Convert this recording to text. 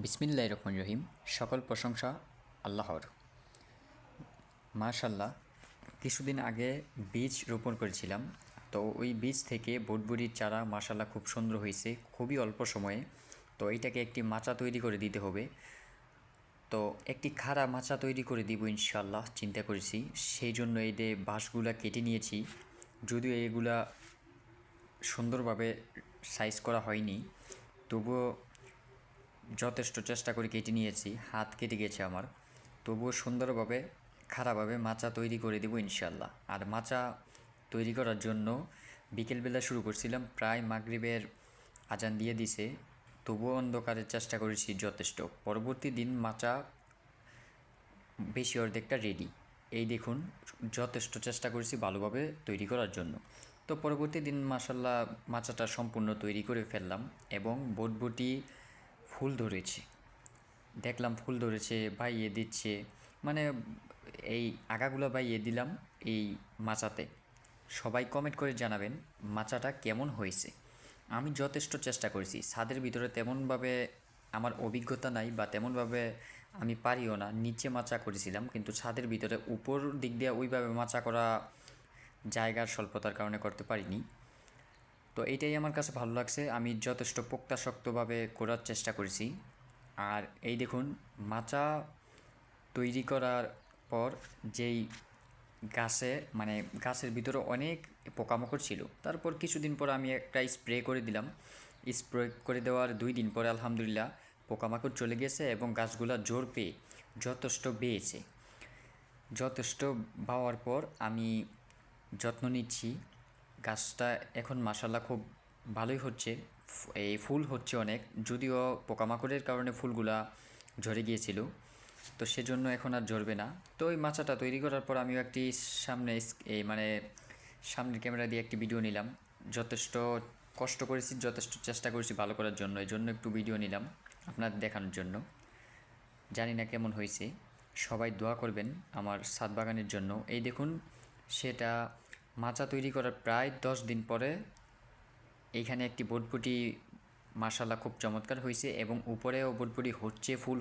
বিসমিল্লাহির রহমানির রহিম। সকল প্রশংসা আল্লাহর। মাশাল্লাহ, কিছুদিন আগে বীজ রোপণ করেছিলাম। তো ওই বীজ থেকে বটবড়ির চারা মাশাল্লাহ খুব সুন্দর হয়েছে, খুবই অল্প সময়ে। তো এইটাকে একটি মাচা তৈরি করে দিতে হবে। তো একটি খাড়া মাচা তৈরি করে দিব ইনশাল্লাহ চিন্তা করেছি। সেই জন্য এই যে বাঁশগুলা কেটে নিয়েছি, যদিও এগুলা সুন্দরভাবে সাইজ করা হয়নি, তবুও যথেষ্ট চেষ্টা করে কেটে নিয়েছি, হাত কেটে গেছে আমার। তবুও সুন্দরভাবে খাড়াভাবে মাচা তৈরি করে দেবো ইনশাল্লাহ। আর মাচা তৈরি করার জন্য বিকেলবেলা শুরু করছিলাম, প্রায় মাগরিবের আজান দিয়ে দিছে, তবুও অন্ধকারের চেষ্টা করেছি যথেষ্ট। পরবর্তী দিন মাচা বেশি অর্ধেকটা রেডি। এই দেখুন, যথেষ্ট চেষ্টা করেছি ভালোভাবে তৈরি করার জন্য। তো পরবর্তী দিন মাশাল্লাহ মাচাটা সম্পূর্ণ তৈরি করে ফেললাম এবং বটবটি ফুল ধরেছে, দেখলাম ফুল ধরেছে, বাইয়ে দিচ্ছে, মানে এই আগাগুলো বাইয়ে দিলাম এই মাচাতে। সবাই কমেন্ট করে জানাবেন মাচাটা কেমন হয়েছে। আমি যথেষ্ট চেষ্টা করেছি, ছাদের ভিতরে তেমনভাবে আমার অভিজ্ঞতা নাই বা তেমনভাবে আমি পারিও না। নিচে মাচা করেছিলাম, কিন্তু ছাদের ভিতরে উপর দিক দিয়ে ওইভাবে মাচা করা জায়গার স্বল্পতার কারণে করতে পারিনি। তো এইটাই আমার কাছে ভালো লাগছে, আমি যথেষ্ট পোক্তাশক্তভাবে করার চেষ্টা করেছি। আর এই দেখুন, মাচা তৈরি করার পর যেই গাছে মানে গাছের ভিতরে অনেক পোকামাকড় ছিল, তারপর কিছুদিন পর আমি একটা স্প্রে করে দিলাম। স্প্রে করে দেওয়ার 2 দিন পরে আলহামদুলিল্লাহ পোকামাকড় চলে গেছে এবং গাছগুলা জোর পেয়ে যথেষ্ট বেয়েছে। যথেষ্ট পাওয়ার পর আমি যত্ন নিচ্ছি। গাছটা এখন মাশাল্লাহ খুব ভালোই হচ্ছে, এই ফুল হচ্ছে অনেক, যদিও পোকামাকড়ের কারণে ফুলগুলা ঝরে গিয়েছিল, তো সেজন্য এখন আর ঝরবে না। তো ওই মাচাটা তৈরি করার পর আমিও একটি সামনে এই মানে সামনের ক্যামেরা দিয়ে একটি ভিডিও নিলাম। যথেষ্ট কষ্ট করেছি, যথেষ্ট চেষ্টা করেছি ভালো করার জন্য, এই জন্য একটু ভিডিও নিলাম আপনাদের দেখানোর জন্য। জানি না কেমন হয়েছে, সবাই দোয়া করবেন আমার ছাদ বাগানের জন্য। এই দেখুন, সেটা মাচা তৈরি করার প্রায় 10 দিন পরে এইখানে একটি বটবটি মাশাল্লাহ খুব চমৎকার হয়েছে এবং উপরেও বটবটি হচ্ছে, ফুল